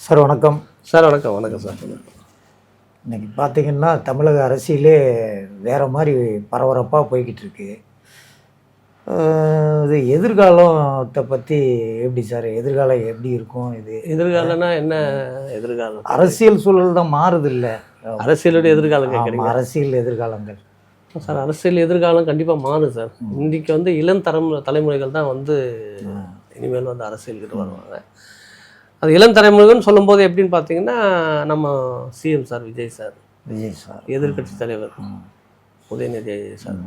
Sir வணக்கம். Sir வணக்கம். வணக்கம் சார். இன்னைக்கு பார்த்தீங்கன்னா தமிழக அரசியலே வேறு மாதிரி பரபரப்பாக போய்கிட்டு இருக்கு. இது எதிர்காலத்தை பற்றி எப்படி சார், எதிர்காலம் எப்படி இருக்கும்? இது எதிர்காலம்னா என்ன? எதிர்காலம் அரசியல் சூழல் தான் மாறுது இல்லை? அரசியலுடைய எதிர்காலம் கேட்குறீங்க? அரசியல் எதிர்காலங்கள் சார், அரசியல் எதிர்காலம் கண்டிப்பாக மாறும் சார். இன்றைக்கி இளம் தலைமுறைகள் தான் இனிமேல் அரசியலுக்கு வருவாங்க. அது இளம் தலைமுறைகள்னு சொல்லும்போது எப்படின்னு பார்த்தீங்கன்னா, நம்ம சிஎம் சார் விஜய் சார், எதிர்கட்சி தலைவர் உதயநிதி சார்,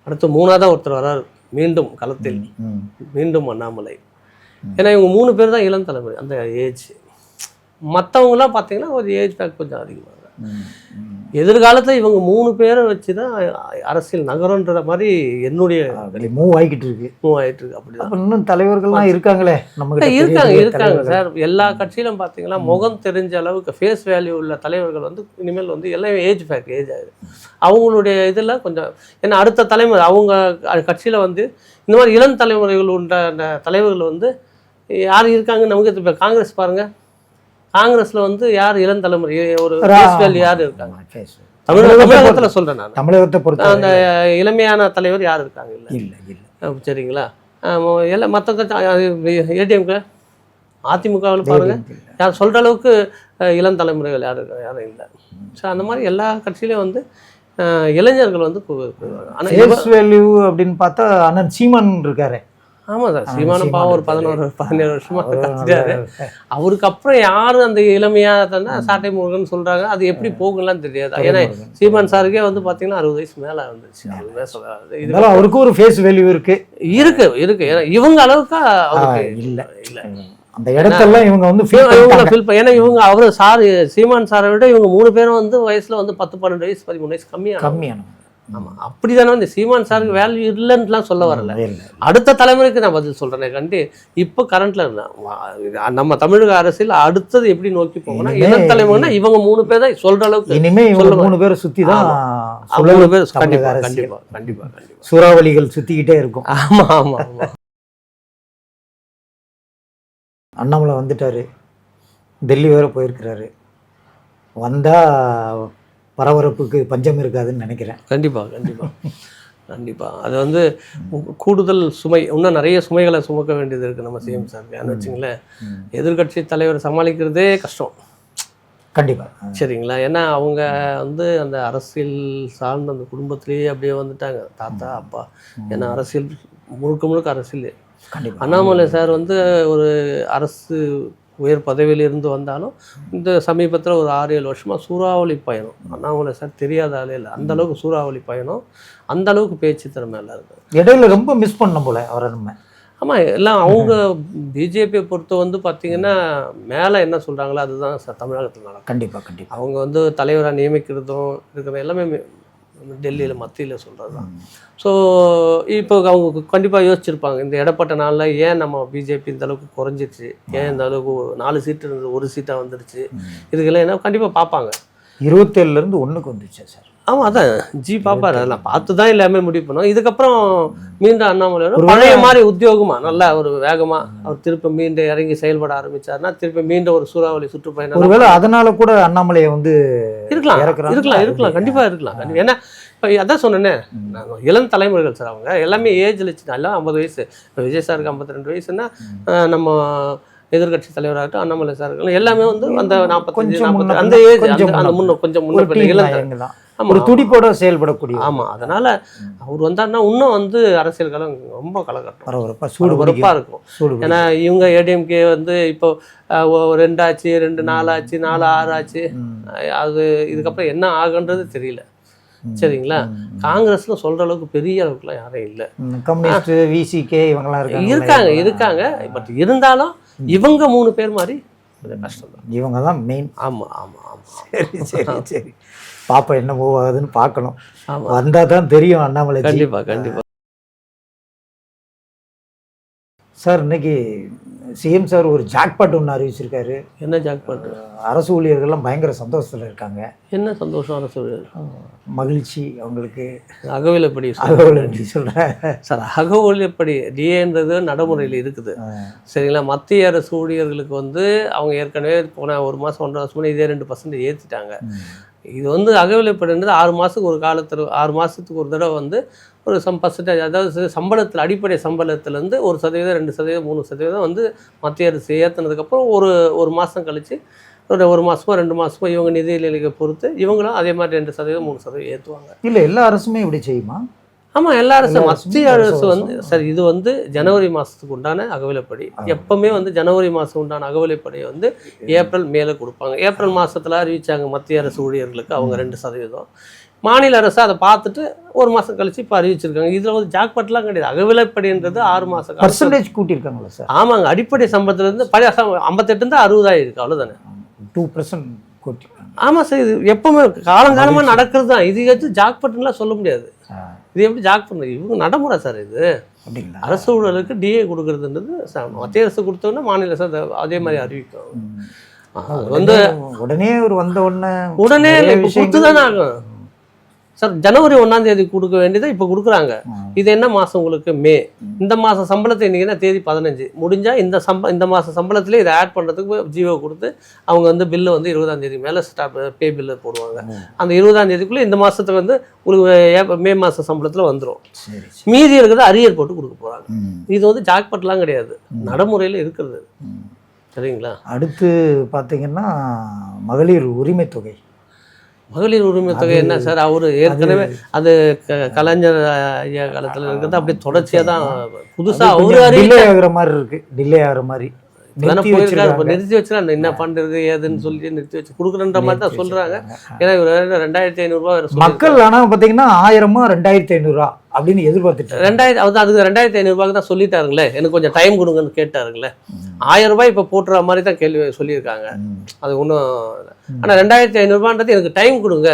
அடுத்து மூணாவதாக ஒருத்தர் வரார் மீண்டும் களத்தில், மீண்டும் அண்ணாமலை. ஏன்னா இவங்க 3 பேர் தான் இளம் தலைமுறை, அந்த ஏஜ். மற்றவங்களாம் பார்த்தீங்கன்னா ஒரு ஏஜ் பேக் கொஞ்சம் அதிகமாக. எதிர்காலத்தில் இவங்க 3 பேரை வச்சு தான் அரசியல் நகரன்ற மாதிரி என்னுடைய மூவ் ஆகிட்டு இருக்கு. அப்படிதான். இன்னும் தலைவர்கள்லாம் இருக்காங்களே, நம்ம இருக்காங்க சார். எல்லா கட்சியிலும் பார்த்தீங்கன்னா முகம் தெரிஞ்ச அளவுக்கு ஃபேஸ் வேல்யூ உள்ள தலைவர்கள் இனிமேல் எல்லாம் ஏஜ் ஆகுது. அவங்களுடைய இதில் கொஞ்சம், ஏன்னா அடுத்த தலைமுறை அவங்க கட்சியில் இந்த மாதிரி இளம் தலைமுறைகள் உண்டான தலைவர்கள் யார் இருக்காங்கன்னு நமக்கு. இப்போ காங்கிரஸ் பாருங்கள், காங்கிரஸ்ல யார் இளம் தலைமுறை ஒரு யார் இருக்காங்க? தமிழகத்தில் சொல்றேன் நான். தமிழகத்தை பொறுத்த அந்த இளமையான தலைவர் யார் இருக்காங்க? இல்லை. சரிங்களா? எல்லாம் மற்ற ஏடிஎம்க அதிமுகவில் பாருங்க, யார் சொல்ற அளவுக்கு இளம் தலைமுறைகள் யார் இருக்காங்க? யாரும் இல்லை. ஸோ அந்த மாதிரி எல்லா கட்சியிலையும் இளைஞர்கள் ஆனால் வேல்யூ அப்படின்னு பார்த்தா அண்ணன் சீமான் இருக்காரு. ஆமாம் சார், சீமானம் பாவம் ஒரு 17 வருஷமாக கட்சிட்டாரு. அவருக்கு அப்புறம் யார் அந்த இளமையாக சாட்டை முருகன் சொல்கிறாங்க, அது எப்படி போகலாம் தெரியாது. ஏன்னா சீமான் சாருக்கே பார்த்தீங்கன்னா 60 வயசு மேலே வந்துச்சு. அவருக்கு ஒரு ஃபேஸ் வேல்யூ இருக்கு. ஏன்னா இவங்க அளவுக்கு இல்லை அந்த இடத்தெல்லாம் இவங்க ஃபில். ஏன்னா இவங்க சீமான் சாரை விட இவங்க 3 பேரும் வயசுல 10, 12 வயசு 13 வயசு கம்மியான. ஆமாம், அப்படி தானே இந்த சீமான் சாருக்கு வேல்யூ இல்லைன்னுலாம் சொல்ல வரல. அடுத்த தலைமுறைக்கு நான் பதில் சொல்கிறேன். கண்டு இப்போ கரண்ட்ல நம்ம தமிழக அரசியல் அடுத்தது எப்படி நோக்கி போகணும், இளம் தலைமுறைனா இவங்க 3 பேர் தான் சொல்கிற அளவுக்கு. இனிமே 3 பேரை சுற்றி தான் 3 பேர் கண்டிப்பாக சூறாவளிகள் சுற்றிக்கிட்டே இருக்கும். ஆமாம். அண்ணாமலை வந்துட்டாரு, டெல்லி வேற போயிருக்கிறாரு. வந்தால் பரபரப்புக்கு பஞ்சம் இருக்காதுன்னு நினைக்கிறேன். கண்டிப்பாக அது கூடுதல் சுமை, இன்னும் நிறைய சுமைகளை சுமக்க வேண்டியது இருக்குது நம்ம சிஎம் சார். ஏன்னு வச்சுங்களேன், எதிர்கட்சி தலைவர் சமாளிக்கிறதே கஷ்டம். கண்டிப்பாக. சரிங்களா? ஏன்னா அவங்க அந்த அரசியல் சார்ந்த அந்த குடும்பத்திலேயே அப்படியே வந்துட்டாங்க, தாத்தா அப்பா. ஏன்னா அரசியல் முழுக்க அரசியல். அண்ணாமலை சார் ஒரு அரசு உயர் பதவியிலிருந்து வந்தாலும் இந்த சமீபத்தில் ஒரு 6-7 வருஷமாக சூறாவளி பயணம். அண்ணாமலை சார் தெரியாத ஆளே இல்லை, அந்தளவுக்கு சூறாவளி பயணம், அந்தளவுக்கு பேச்சு திறமை எல்லாம் இருக்குது. இடையில ரொம்ப மிஸ் பண்ண போல அவரை நம்ம. ஆமாம், எல்லாம் அவங்க பிஜேபியை பொறுத்த பார்த்திங்கன்னா மேலே என்ன சொல்கிறாங்களோ அதுதான் தமிழகத்தில் நடக்கும். கண்டிப்பாக. அவங்க தலைவராக நியமிக்கிறதும் இருக்கிற எல்லாமே டெல்லியில் மத்தியில் சொல்கிறது தான். ஸோ இப்போ அவங்க கண்டிப்பாக யோசிச்சிருப்பாங்க, இந்த இடப்பட்ட நாளில் ஏன் நம்ம பிஜேபி இந்த அளவுக்கு குறைஞ்சிருச்சு, ஏன் இந்த அளவுக்கு 4 சீட்டு இருந்து 1 சீட்டாக வந்துருச்சு, இதுக்கெல்லாம் என்ன கண்டிப்பாக பார்ப்பாங்க. 27லேருந்து 1க்கு வந்துருச்சு சார். ஆமாம், அதான் பார்ப்பாரு. அதெல்லாம் பார்த்து தான் எல்லாமே முடிவு பண்ணுவோம். இதுக்கப்புறம் மீண்டும் அண்ணாமலை பழைய மாதிரி உத்தியோகமாக நல்லா ஒரு வேகமாக அவர் திருப்பி மீண்டும் இறங்கி செயல்பட ஆரம்பித்தார்னா திருப்பி மீண்டும் ஒரு சூறாவளி சுற்றுப்பயணம். ஒருவேளை அதனால கூட அண்ணாமலையை இருக்கலாம். கண்டிப்பாக இருக்கலாம். ஏன்னா இப்போ அதான் சொன்னேன்னே, நாங்கள் இளம் தலைமுறைகள் சார். அவங்க எல்லாமே ஏஜ் எல்லாம் 50 வயசு. இப்போ விஜய் சாருக்கு 52 வயசுன்னா நம்ம எதிர்கட்சி தலைவராகட்டும் அண்ணாமலை சார்கள் எல்லாமே அந்த 45 அந்த ஏஜ், அந்த கொஞ்சம் முன்ன ஒரு துடிப்போட செயல்படக்கூடிய. ஆமாம், அதனால் அவர் வந்தார்னா இன்னும் அரசியல் காலம் ரொம்ப கலகட்டும், சூடுபரப்பாக இருக்கும். ஏன்னா இவங்க ஏடிஎம்கே இப்போ 2 ஆச்சு, 2 4 ஆச்சு, 4 6 ஆச்சு. அது இதுக்கப்புறம் என்ன ஆகுன்றது தெரியல. சரிங்களா? காங்கிரஸ்ல சொல்ற அளவுக்கு பெரிய அளவுக்குலாம் யாரும் இல்லை. கம்யூனிஸ்ட், விசிகே இவங்கெல்லாம் இருக்காங்க. பட் இருந்தாலும் இவங்க 3 பேர் மாதிரி கஷ்டம் தான். இவங்க தான் மெயின். ஆமாம். சரி. பாப்பா என்ன மூவ் ஆகுதுன்னு பார்க்கணும். வந்தால் தான் தெரியும் அண்ணாமலை. கண்டிப்பாக. சார், இன்னைக்கு சிஎம் சார் ஒரு ஜாக்பாட் ஒன்று அறிவிச்சிருக்காரு. என்ன ஜாக்பாட்? அரசு ஊழியர்கள்லாம் பயங்கர சந்தோஷத்தில் இருக்காங்க. என்ன சந்தோஷம் அரசு ஊழியர்? மகிழ்ச்சி அவங்களுக்கு. அகவிலைப்படி அகவிலைப்படி சொல்கிறேன் சார். அகவிலைப்படி டிஏன்றது நடைமுறையில் இருக்குது சரிங்களா. மத்திய அரசு ஊழியர்களுக்கு வந்து அவங்க ஏற்கனவே போன 1 மாதம் 1.5 மாதம் இதே 2% ஏற்றிட்டாங்க. இது வந்து அகவிலைப்படின்றது 6 மாதத்துக்கு ஒரு காலத்தில் 6 மாதத்துக்கு ஒரு தடவை வந்து ஒரு பர்சன்டேஜ், அதாவது சம்பளத்தில் அடிப்படை சம்பளத்துலேருந்து 1%, 2%, 3% வந்து மத்திய அரசு ஏற்றினதுக்கப்புறம் ஒரு மாதம் கழித்து ஒரு மாதமோ 2 மாதமோ இவங்க நிதிநிலையை பொறுத்து இவங்களும் அதே மாதிரி 2%, 3% ஏற்றுவாங்க. இல்லை எல்லா அரசுமே இப்படி செய்யுமா? ஆமாம், எல்லா அரசும். மத்திய அரசு வந்து சார் இது வந்து ஜனவரி மாதத்துக்கு உண்டான அகவிலைப்படி. எப்போவுமே வந்து ஜனவரி மாதம் உண்டான அகவிலைப்படியை வந்து ஏப்ரல் மேலே கொடுப்பாங்க. ஏப்ரல் மாதத்தில் அறிவித்தாங்க மத்திய அரசு ஊழியர்களுக்கு அவங்க 2%. மாநில அரசு அதை பார்த்துட்டு 1 மாதம் கழிச்சு இப்போ அறிவிச்சிருக்காங்க. இதில் வந்து ஜாக்பாட்லாம் கிடையாது. அகவிலைப்படின்றது 6 மாதம் பர்சன்டேஜ் கூட்டியிருக்காங்களா சார்? ஆமாங்க, அடிப்படை சம்பளத்துலேருந்து 58 60 ஆயிருக்கு, அவ்வளோதானே. 2% கூட்டியிருக்காங்க. ஆமாம் சார், இது எப்பவுமே காலங்காலமாக நடக்கிறது தான். இது எடுத்து ஜாக்பாட்லாம் சொல்ல முடியாது. இது எப்படி ஜாக்பாட்? இவங்க நடைமுறை சார் இது. அப்படிங்களா? அரசு ஊழலுக்கு டிஏ கொடுக்கறதுன்றது மத்திய அரசு கொடுத்தோன்னா மாநில அரசு அதே மாதிரி அறிவிக்கும். அது வந்து உடனே ஒரு உடனே கொடுத்து தானே ஆகும் சார். ஜனவரி 1ஆம் தேதி கொடுக்க வேண்டியதை இப்போ கொடுக்குறாங்க. இது என்ன மாதம் உங்களுக்கு? மே. இந்த மாதம் சம்பளத்தை இன்றைக்கினா தேதி 15 முடிஞ்சால் இந்த மாதம் சம்பளத்திலே இதை ஆட் பண்ணுறதுக்கு ஜியோ கொடுத்து அவங்க வந்து பில்லு வந்து 20ஆம் தேதி மேலே பே பில்லு போடுவாங்க. அந்த 20ஆம் தேதிக்குள்ளே இந்த மாதத்துக்கு வந்து உங்களுக்கு மே மாதம் சம்பளத்தில் வந்துடும். மீதி இருக்கிறத அரியர் போட்டு கொடுக்க போகிறாங்க. இது வந்து ஜாக்பாட்லாம் கிடையாது, நடைமுறையில் இருக்கிறது. சரிங்களா? அடுத்து பார்த்தீங்கன்னா மகளிர் உரிமை தொகை. மகளிர் உரிமை தொகை என்ன சார்? அவரு ஏற்கனவே அது கலைஞர் ஐயா காலத்தில் இருக்கிறது அப்படியே தொடர்ச்சியாக தான். புதுசாக அவரு டிலே ஆகிற மாதிரி இருக்கு. டிலே ஆகிற மாதிரி நிறுத்தி வச்சுனா என்ன பண்றது ஏதுன்னு சொல்லி நிறுத்தி வச்சு கொடுக்குறன்ற மாதிரி தான் சொல்றாங்க. ஏன்னா இவர் 2500 ரூபா மக்கள். ஆனால் பார்த்தீங்கன்னா 1000 2500 அப்படின்னு எதிர்பார்த்துட்டு 2000 அதுக்கு 2500 ரூபாய்க்கு தான் சொல்லிட்டாருங்களே. எனக்கு கொஞ்சம் டைம் கொடுங்கன்னு கேட்டாருங்களே. 1000 ரூபாய் இப்போ போட்டுற மாதிரி தான் கேள்வி சொல்லியிருக்காங்க. அது ஒன்றும். ஆனால் 2500 ரூபான்றது எனக்கு டைம் கொடுங்க,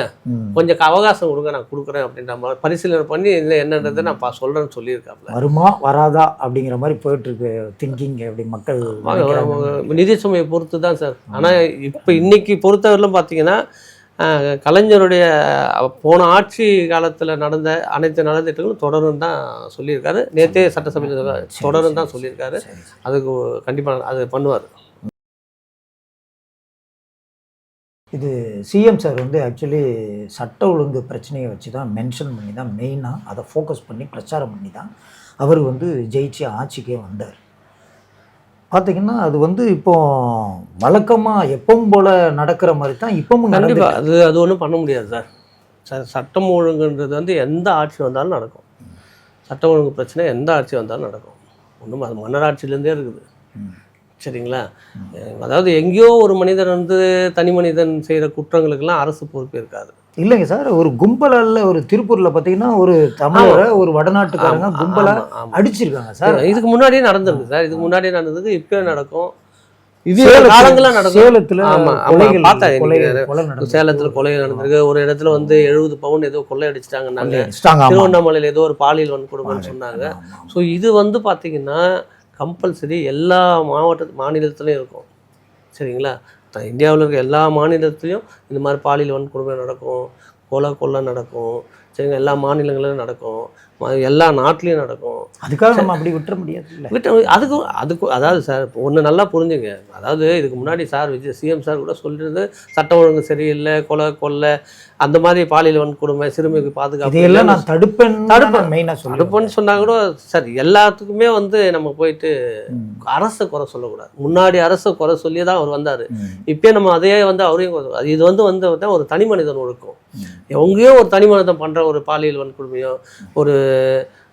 கொஞ்சம் அவகாசம் கொடுங்க, நான் கொடுக்குறேன் அப்படின்ற மாதிரி பரிசீலனை பண்ணி என்னன்றதை நான் சொல்றேன்னு சொல்லியிருக்காங்க. வருமா வராதா அப்படிங்கிற மாதிரி போயிட்டு இருக்கு திங்கிங். எப்படி மக்கள் நிதி சுமையை பொறுத்து தான் சார். ஆனால் இப்போ இன்னைக்கு பொறுத்தவரையிலும் பார்த்தீங்கன்னா கலைஞருடைய போன ஆட்சி காலத்தில் நடந்த அனைத்து நலத்திட்டங்களும் தொடரும் தான் சொல்லியிருக்காரு. நேற்றே சட்டசபையில் தொடரும் தான் சொல்லியிருக்காரு. அதுக்கு கண்டிப்பாக அது பண்ணுவார். இது சிஎம் சார் வந்து ஆக்சுவலி சட்ட ஒழுங்கு பிரச்சனையை வச்சு தான் மென்ஷன் பண்ணி தான் மெயினாக அதை ஃபோக்கஸ் பண்ணி பிரச்சாரம் பண்ணி தான் அவர் வந்து ஜெயிச்சு ஆட்சிக்கே வந்தார். பார்த்தீங்கன்னா அது வந்து இப்போ வழக்கமாக எப்பவும் போல் நடக்கிற மாதிரி தான் இப்பவும் கண்டிப்பாக அது ஒன்றும் பண்ண முடியாது சார். சட்டம் ஒழுங்குன்றது வந்து எந்த ஆட்சி வந்தாலும் நடக்கும். சட்டம் ஒழுங்கு பிரச்சனை எந்த ஆட்சி வந்தாலும் நடக்கும். ஒன்றும் அது மன்னர் ஆட்சியிலேருந்தே இருக்குது. சரிங்களா? அதாவது எங்கேயோ ஒரு மனிதன் வந்து தனி மனிதன் செய்கிற குற்றங்களுக்கெல்லாம் அரசு பொறுப்பு இருக்காது. இல்லைங்க சார், ஒரு கும்பலில் ஒரு திருப்பூரில் பார்த்தீங்கன்னா ஒரு தமிழரை ஒரு வடநாட்டுக்காரங்க கும்பலை அடிச்சிருக்காங்க சார். இதுக்கு முன்னாடியே நடந்திருக்கு சார். இதுக்கு முன்னாடியே நடந்ததுக்கு இப்போ நடக்கும். இது காலங்கள்லாம் நடக்கும். சேலத்தில் சேலத்தில் கொலை நடந்திருக்கு. ஒரு இடத்துல வந்து 70 பவுன் ஏதோ கொள்ளை அடிச்சிட்டாங்கன்னாங்க. திருவண்ணாமலையில் ஏதோ ஒரு பாலியல் வன்கொடுமைன்னு சொன்னாங்க. ஸோ இது வந்து பார்த்தீங்கன்னா கம்பல்சரி எல்லா மாநிலத்துலையும் இருக்கும். சரிங்களா? இந்தியாவில் இருக்க எல்லா மாநிலத்துலேயும் இந்த மாதிரி பாலியல் வன்கொடுமை நடக்கும், கொலை நடக்கும். சரிங்களா? எல்லா மாநிலங்களிலும் நடக்கும், எல்லா நாட்டிலையும் நடக்கும். அதுக்காக நம்ம அப்படி விட்டுற முடியாது. அதுக்கு அதாவது சார் ஒன்று நல்லா புரிஞ்சுங்க. அதாவது இதுக்கு முன்னாடி சார் சிஎம் சார் கூட சொல்லியிருந்து சட்டம் ஒழுங்கு சரியில்லை, கொலை அந்த மாதிரி பாலியல் வன்கொடுமை, சிறுமிக்கு பாதுகாப்பு இதெல்லாம் நான் தடுப்பேன்னு சொன்னா கூட சார் எல்லாத்துக்குமே வந்து நம்ம போயிட்டு அரசை குறை சொல்லக்கூடாது. முன்னாடி அரசை குறை சொல்லி தான் அவர் வந்தார். இப்போ நம்ம அதையே வந்து அவரையும் இது வந்து ஒரு தனி மனிதன் ஒழுக்கம். எங்கேயோ ஒரு தனி மனிதன் பண்ணுற ஒரு பாலியல் வன்கொடுமையோ ஒரு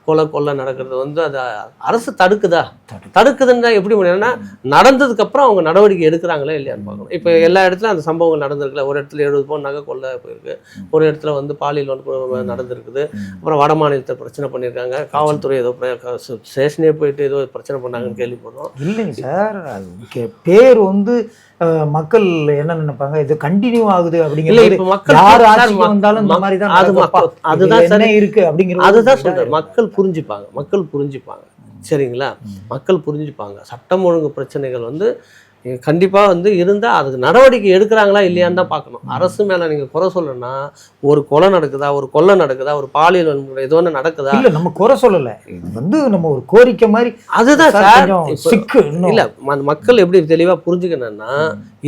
கொலை நடக்கிறது வந்து அது அரசு தடுக்குதுன்னா எப்படி முடியும்னா நடந்ததுக்கப்புறம் அவங்க நடவடிக்கை எடுக்கிறாங்களே இல்லையான்னு பார்க்கணும். இப்போ எல்லா இடத்துலையும் அந்த சம்பவங்கள் நடந்திருக்குல்ல. ஒரு இடத்துல 70 பவுன் நகை கொள்ளை போயிருக்கு, ஒரு இடத்துல வந்து பாலியல் வன்கொடுமை நடந்திருக்குது. அப்புறம் வட மாநிலத்தை பிரச்சனை பண்ணியிருக்காங்க. காவல்துறை ஏதோ ஸ்டேஷனே போயிட்டு ஏதோ பிரச்சனை பண்ணாங்கன்னு கேள்விப்படுறோம். இல்லைங்க சார், அது பேர் வந்து மக்கள் என்ன நினைப்பாங்க, இது கண்டினியூ ஆகுது அப்படிங்கிறது. அதுதான் இருக்கு அப்படிங்கிறது. அதுதான் சொல்றேன், மக்கள் புரிஞ்சுப்பாங்க. சரிங்களா? மக்கள் புரிஞ்சுப்பாங்க. சட்டம் ஒழுங்கு பிரச்சனைகள் வந்து கண்டிப்பாக வந்து இருந்தால் அதுக்கு நடவடிக்கை எடுக்கிறாங்களா இல்லையான்னு தான் பார்க்கணும். அரசு மேலே நீங்கள் குறை சொல்லணும்னா, ஒரு கொலை நடக்குதா, ஒரு கொள்ளை நடக்குதா, ஒரு பாலியல் வன்முறை ஏதோ ஒன்று நடக்குதா? இல்லை, நம்ம குறை சொல்லலை, இது வந்து நம்ம ஒரு கோரிக்கை மாதிரி. அதுதான் சார் சிக்கு. இல்லை, மக்கள் எப்படி தெளிவாக புரிஞ்சுக்கணும்னா,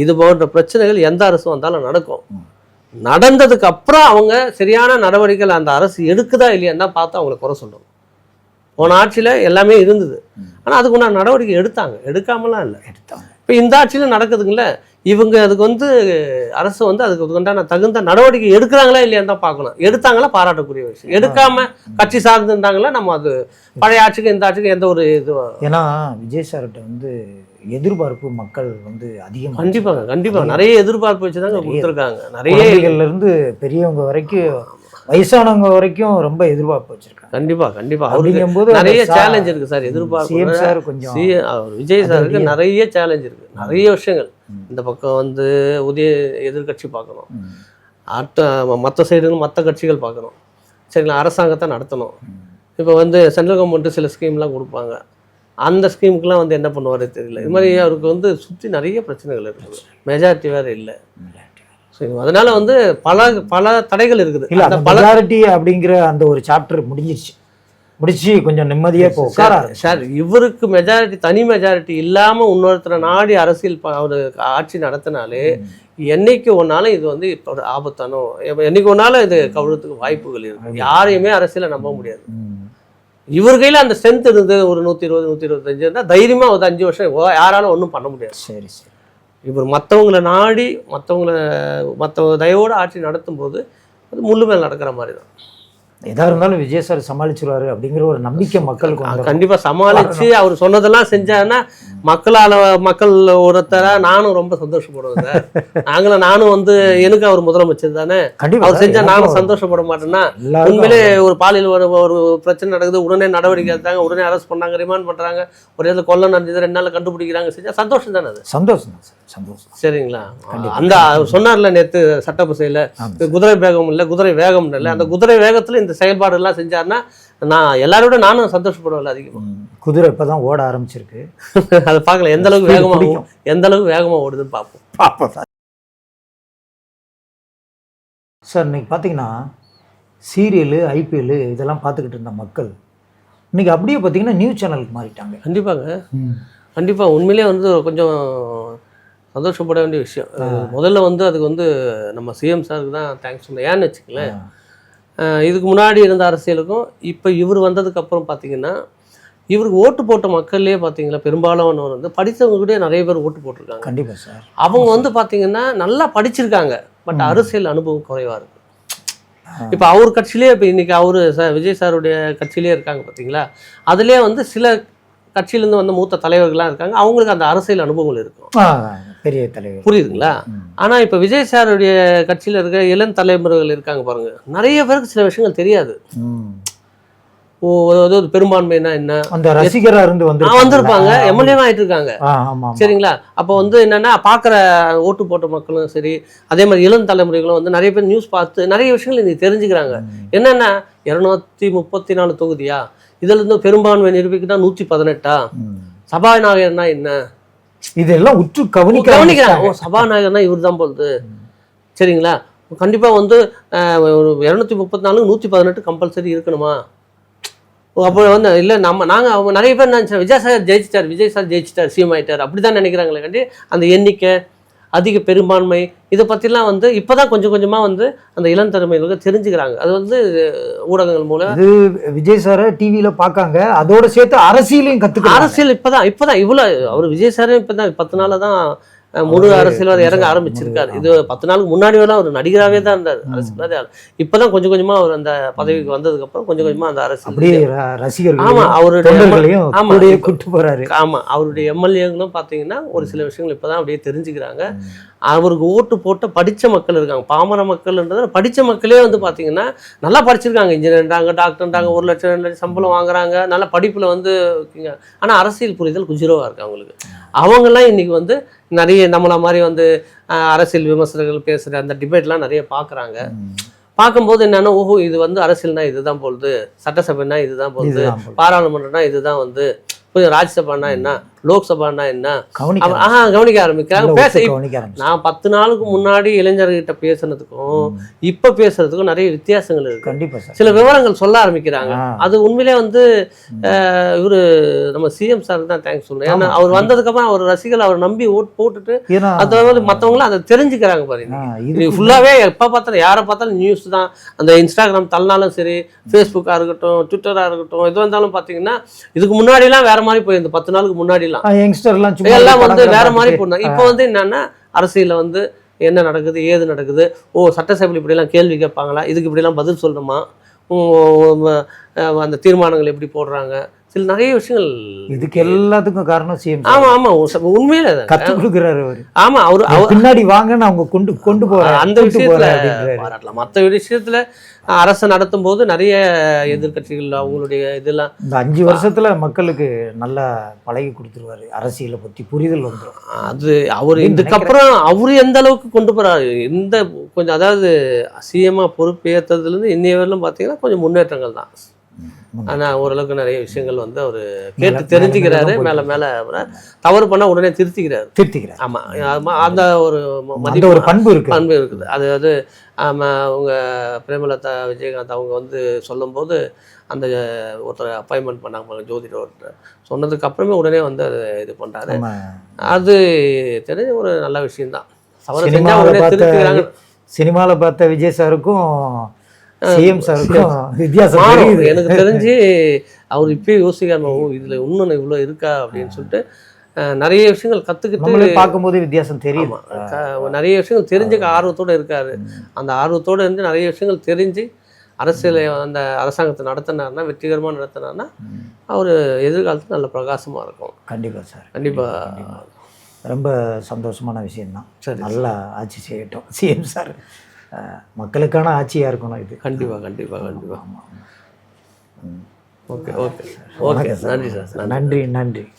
இது போன்ற பிரச்சனைகள் எந்த அரசு வந்தாலும் நடக்கும். நடந்ததுக்கு அப்புறம் அவங்க சரியான நடவடிக்கைகள் அந்த அரசு எடுக்குதா இல்லையான்னு தான் பார்த்து அவங்களை குறை சொல்லணும். போன ஆட்சியில் எல்லாமே இருந்தது, ஆனால் அதுக்கு உண்டான நடவடிக்கை எடுக்காமலாம் இல்லை. இப்போ இந்த ஆட்சியில் நடக்குதுங்கள, இவங்க அதுக்கு வந்து அரசு வந்து அதுக்கு உண்டான தகுந்த நடவடிக்கை எடுக்கிறாங்களா இல்லையான்னு தான் பார்க்கணும். எடுத்தாங்களா பாராட்டக்கூடிய விஷயம். எடுக்காம கட்சி சார்ந்துட்டாங்களா நம்ம அது பழைய ஆட்சிக்கு இந்த ஆட்சிக்கு எந்த ஒரு இதுவும். ஏன்னா விஜய் சார்கிட்ட வந்து எதிர்பார்ப்பு மக்கள் வந்து அதிகம். கண்டிப்பாக நிறைய எதிர்பார்ப்பு வச்சு தாங்க கொடுத்துருக்காங்க. நிறைய இருந்து பெரியவங்க வரைக்கும் வயசானவங்க வரைக்கும் ரொம்ப எதிர்பார்ப்பு வச்சிருக்காங்க. கண்டிப்பா அவருக்கு நிறைய சேலஞ்ச் இருக்கு சார். எதிர்பார்ப்பு சார் கொஞ்சம் விஜய் சாருக்கு நிறைய சேலஞ்ச் இருக்கு, நிறைய விஷயங்கள். இந்த பக்கம் வந்து எதிர்கட்சி பார்க்கணும், மற்ற சைடுகள் மற்ற கட்சிகள் பார்க்கணும், சரிங்களா? அரசாங்கத்தை நடத்தணும். இப்போ வந்து சென்ட்ரல் கவர்மெண்ட்டு சில ஸ்கீம்லாம் கொடுப்பாங்க, அந்த ஸ்கீமுக்கெலாம் வந்து என்ன பண்ணுவாரே தெரியல. இது மாதிரி அவருக்கு வந்து சுற்றி நிறைய பிரச்சனைகள் இருக்குது, மெஜாரிட்டி வேறு இல்லை. அதனால வந்து பல தடைகள் இருக்குது. இல்ல, அந்த மெஜாரிட்டி அப்படிங்கிற அந்த ஒரு சாப்டர் முடிச்சு கொஞ்சம் நிம்மதியா சார். இவருக்கு மெஜாரிட்டி, தனி மெஜாரிட்டி இல்லாம இன்னொருத்தரை நாடி அரசியல் அவரு ஆட்சி நடத்தினாலே என்னைக்கு ஒன்னாலும் இது வந்து இப்போ ஆபத்தானோ, என்னைக்கு ஒன்னாலும் இது கவுழத்துக்கு வாய்ப்புகள் இருக்கு. யாரையுமே அரசியல நம்ப முடியாது. இவர் கையில அந்த ஸ்ட்ரென்த் இருந்தது, ஒரு 120 125 இருந்தால் தைரியமா ஒரு 5 வருஷம் யாராலும் ஒன்றும் பண்ண முடியாது. சரி. இவர் மற்றவங்களை நாடி மற்ற தயவோடு ஆட்சி நடத்தும் போது அது முள்ளு மேல் நடக்கிற மாதிரி தான். எதா இருந்தாலும் விஜய் சார் சமாளிச்சிருவாரு அப்படிங்கிற ஒரு நம்பிக்கை மக்களுக்கு கண்டிப்பாக சமாளித்து அவர் சொன்னதெல்லாம் செஞ்சாருன்னா மக்கள் ஒருத்தரா நானும் ரொம்ப சந்தோஷப்படுவேன் சார். நானும் வந்து எனக்கு அவர் முதலமைச்சர் தானே, அவர் செஞ்சா நானும் சந்தோஷப்பட மாட்டேன்னா? உண்மையிலே ஒரு பாலியல் ஒரு பிரச்சனை நடக்குது, உடனே நடவடிக்கை எடுத்தாங்க, உடனே அரெஸ்ட் பண்ணாங்க, ரிமாண்ட் பண்றாங்க, ஒரு இடத்துல கொல்ல நடந்தது 2 நாள் கண்டுபிடிக்கிறாங்க, செஞ்சா சந்தோஷம் தானே? அது சந்தோஷம். சரிங்களா? அந்த சொன்னார்ல நேற்று சட்டப்பசையில் குதிரை வேகம் இல்லை, குதிரை வேகம் இல்லை, அந்த குதிரை வேகத்துல இந்த செயல்பாடு எல்லாம் செஞ்சாருன்னா நான் எல்லாரோட நானும் சந்தோஷப்படுவேன் அதிகமா. குதிரை இப்பதான் ஓட ஆரம்பிச்சிருக்கு, அதை பார்க்கல எந்த அளவுக்கு வேகமா ஓடுதுன்னு பார்ப்போம் சார். சார் இன்னைக்கு பார்த்தீங்கன்னா சீரியலு, ஐபிஎல் இதெல்லாம் பார்த்துக்கிட்டு இருந்த மக்கள் இன்னைக்கு அப்படியே பார்த்தீங்கன்னா நியூஸ் சேனலுக்கு மாறிட்டாங்க. கண்டிப்பாக உண்மையிலே வந்து கொஞ்சம் சந்தோஷப்பட வேண்டிய விஷயம். முதல்ல வந்து அதுக்கு வந்து நம்ம சிஎம் சாருக்கு தான் தேங்க்ஸ் சொல்லணும். ஏன்னு வச்சுக்கலேன், இதுக்கு முன்னாடி இருந்த அரசியலுக்கும் இப்போ இவர் வந்ததுக்கப்புறம் பார்த்தீங்கன்னா இவருக்கு ஓட்டு போட்ட மக்கள்லேயே பார்த்தீங்கன்னா பெரும்பாலானவர் வந்து படித்தவங்க கூட நிறைய பேர் ஓட்டு போட்டிருக்காங்க. கண்டிப்பாக சார். அவங்க வந்து பார்த்தீங்கன்னா நல்லா படிச்சிருக்காங்க, பட் அரசியல் அனுபவம் குறைவாக இருக்குது. இப்போ அவர் கட்சியிலே இப்போ இன்றைக்கி அவர் விஜய் சாருடைய கட்சியிலே இருக்காங்க பார்த்தீங்களா, அதுலேயே வந்து சில கட்சியிலேருந்து வந்த மூத்த தலைவர்கள்லாம் இருக்காங்க, அவங்களுக்கு அந்த அரசியல் அனுபவங்கள் இருக்கும், பெரிய தலைவர், புரியுதுங்களா? ஆனால் இப்போ விஜய் சாருடைய கட்சியில் இருக்க இளம் தலைமுறைகள் இருக்காங்க பாருங்க, நிறைய பேருக்கு சில விஷயங்கள் தெரியாது. அதாவது பெரும்பான்மைனா என்ன, அந்த ரசிகரா இருந்து வந்திருப்பாங்க, எம்எல்ஏவா ஆயிட்டு இருக்காங்க, சரிங்களா? அப்போ வந்து என்னன்னா பார்க்குற ஓட்டு போட்ட மக்களும் சரி, அதே மாதிரி இளம் தலைமுறைகளும் வந்து நிறைய பேர் நியூஸ் பார்த்து நிறைய விஷயங்கள் இன்னைக்கு தெரிஞ்சுக்கிறாங்க. என்னன்னா 234 தொகுதியா, இதுல இருந்து பெரும்பான்மை நிரூபிக்குன்னா 118, சபாநாயகர்னா என்ன, இதெல்லாம் உற்று கவனிக்கிறாங்க. ஓ, சபாநாயகர்னா இவர் தான் போகுது, சரிங்களா? கண்டிப்பா வந்து 234 118 கம்பல்சரி இருக்கணுமா? அப்போ வந்து இல்லை நாங்கள் நிறைய பேர் நினச்சோம் விஜய் சார் ஜெயிச்சிட்டார், சிஎம் ஆகிட்டார், அப்படி தான் நினைக்கிறாங்களே கண்டி அந்த எண்ணிக்கை, அதிக பெரும்பான்மை, இதை பற்றிலாம் வந்து இப்போ தான் கொஞ்சம் கொஞ்சமாக வந்து அந்த இளம் தலைமையில தெரிஞ்சுக்கிறாங்க. அது வந்து ஊடகங்கள் மூலம் அது விஜய் சாரை டிவியில் பார்க்காங்க, அதோட சேர்த்து அரசியலையும் கற்றுக்க. அரசியல் இப்போதான் இவ்வளோ அவர் விஜய் சாரே இப்போ தான் 10 நாளில் தான் முழு அரசியல்வாதி இறங்க ஆரம்பிச்சிருக்காரு. இது 10 நாளுக்கு முன்னாடி வேணா அவர் நடிகராகவே தான் இருந்தார், அரசியல்வாதி. இப்பதான் கொஞ்சம் கொஞ்சமா அவர் அந்த பதவிக்கு வந்ததுக்கு அப்புறம் கொஞ்சம் கொஞ்சமா அந்த அரசியல் ரசிகர்கள், ஆமா, அவருடைய கூட்டு போறாரு. ஆமா, அவருடைய எம்எல்ஏங்களும் பாத்தீங்கன்னா ஒரு சில விஷயங்கள் இப்பதான் அப்படியே தெரிஞ்சுக்கிறாங்க. அவருக்கு ஓட்டு போட்ட படிச்ச மக்கள் இருக்காங்க, பாமர மக்கள்ன்றது படிச்ச மக்களே வந்து பாத்தீங்கன்னா நல்லா படிச்சிருக்காங்க, இன்ஜினியர்ன்றாங்க, டாக்டர்ன்றாங்க, 1 லட்சம் 2 லட்சம் சம்பளம் வாங்குறாங்க, நல்லா படிப்புல வந்து. ஆனா அரசியல் புரிதல் குஜிரோவா இருக்கு அவங்களுக்கு. அவங்கெல்லாம் இன்னைக்கு வந்து நிறைய நம்மள மாதிரி வந்து அரசியல் விமர்சகர்கள் பேசுகிற அந்த டிபேட்லாம் நிறைய பார்க்குறாங்க. பார்க்கும்போது என்னன்னா ஓஹோ இது வந்து அரசியல்னா இதுதான் போகுது, சட்டசபைனா இதுதான் போகுது, இதுதான் போகுது. பாராளுமன்றம்னா இதுதான் வந்து, கொஞ்சம் ராஜ்யசபானா என்ன, லோக்சபானா என்ன, கவனிக்க கவனிக்க ஆரம்பிக்கிறாங்க. பேச கவனிக்க ஆரம்பிச்சு. நான் 10 நாளுக்கு முன்னாடி இளைஞர்கிட்ட பேசுனதுக்கும் இப்ப பேசுறதுக்கும் நிறைய வித்தியாசங்கள் இருக்கு. கண்டிப்பா சார். சில விவரங்கள் சொல்ல ஆரம்பிக்கிறாங்க. ஆ. அது உண்மையிலே வந்து இவரு நம்ம சிஎம் சார் தான் தேங்க்ஸ் சொல்லணும். ஏன்னா அவர் வந்ததுக்கு அப்புறம் அவர் ரசிகர்கள் அவர் நம்பி ஓட் போட்டுட்டு ஏன்னா அதாவது மற்றவங்களும் அதை தெரிஞ்சுக்கிறாங்க பாருங்க. இது ஃபுல்லாவே எப்ப பார்த்தாலும் யாரை பார்த்தாலும் நியூஸ் தான். அந்த இன்ஸ்டாகிராம் தள்ளினாலும் சரி, ஃபேஸ்புக்கா இருக்கட்டும், ட்விட்டரா இருக்கட்டும், எது வந்தாலும் பாத்தீங்கன்னா இதுக்கு முன்னாடிலாம் வேற மாதிரி போயிருந்த 10 நாளுக்கு முன்னாடிலாம் யங்ஸ்டர்லாம் எல்லாம் வந்து வேற மாதிரி போனாங்க. இப்போ வந்து என்னன்னா அரசியல்ல வந்து என்ன நடக்குது ஏது நடக்குது, சட்டசபையில் இப்படிலாம் கேள்வி கேட்பாங்களா, இதுக்கு இப்படிலாம் பதில் சொல்லணுமா, அந்த தீர்மானங்கள் எப்படி போடுறாங்க, சில நிறைய விஷயங்கள். இதுக்கு எல்லாத்துக்கும் காரணம் சிஎம். ஆமா ஆமா உண்மையில கற்றுக் கொடுக்குறாரு அவரு. ஆமா அவர் பின்னாடி வாங்கன்னு அவங்க கொண்டு போறாரு. அந்த விஷயத்துல பாராட்டலாம். மற்ற விஷயத்துல அரசு நடத்தும் போது நிறைய எதிர்கட்சிகள் அவங்களுடைய இதெல்லாம் இந்த 5 வருஷத்துல மக்களுக்கு நல்லா பழகி கொடுத்துருவாரு. அரசியலை பத்தி புரிதல் வந்துடும். அது அவர் இதுக்கப்புறம் அவரு எந்த அளவுக்கு கொண்டு போறாரு, இந்த கொஞ்சம் அதாவது சிஎம்மா பொறுப்பேற்றதுல இருந்து இன்னைய வரலும் பாத்தீங்கன்னா கொஞ்சம் முன்னேற்றங்கள் தான். ஆனா ஓரளவுக்கு நிறைய விஷயங்கள் வந்து அவரு கேட்டு தெரிஞ்சுக்கிறாரு. மேல மேல தவறு பண்ணா உடனே திருத்திக்கிறாரு. ஆமா அந்த ஒரு ஒரு பண்பு இருக்குது. அதாவது அவங்க பிரேமலதா விஜயகாந்த் அவங்க வந்து சொல்லும்போது அந்த ஒருத்தர் அப்பாயின்மெண்ட் பண்ணாங்க ஜோதிடர் ஒருத்தர், சொன்னதுக்கு அப்புறமே உடனே வந்து அது இது பண்றாரு. அது தெரிஞ்ச ஒரு நல்ல விஷயம்தான். சினிமாவில் பார்த்த விஜய் சாருக்கும் சிஎம் சாருக்கும் வித்தியாசம் எனக்கு தெரிஞ்சு அவர் இப்பயே யோசிக்காம இதுல இன்னும் இவ்வளவு இருக்கா அப்படின்னு சொல்லிட்டு நிறைய விஷயங்கள் கத்துக்கிட்டு பார்க்கும்போது வித்தியாசம் தெரியும். நிறைய விஷயங்கள் தெரிஞ்சுக்க ஆர்வத்தோட இருக்காரு. அந்த ஆர்வத்தோட இருந்து நிறைய விஷயங்கள் தெரிஞ்சு அரசியலை அந்த அரசாங்கத்தை நடத்தினார்னா, வெற்றிகரமாக நடத்தினார்னா அவர் எதிர்காலத்தில் நல்ல பிரகாசமாக இருக்கும். கண்டிப்பாக சார். கண்டிப்பாக ரொம்ப சந்தோஷமான விஷயம்தான். சரி, நல்லா ஆட்சி செய்யட்டும் சிஎம் சார். மக்களுக்கான ஆட்சியாக இருக்கணும் இது. கண்டிப்பாக. ஓகே நன்றி சார். நன்றி.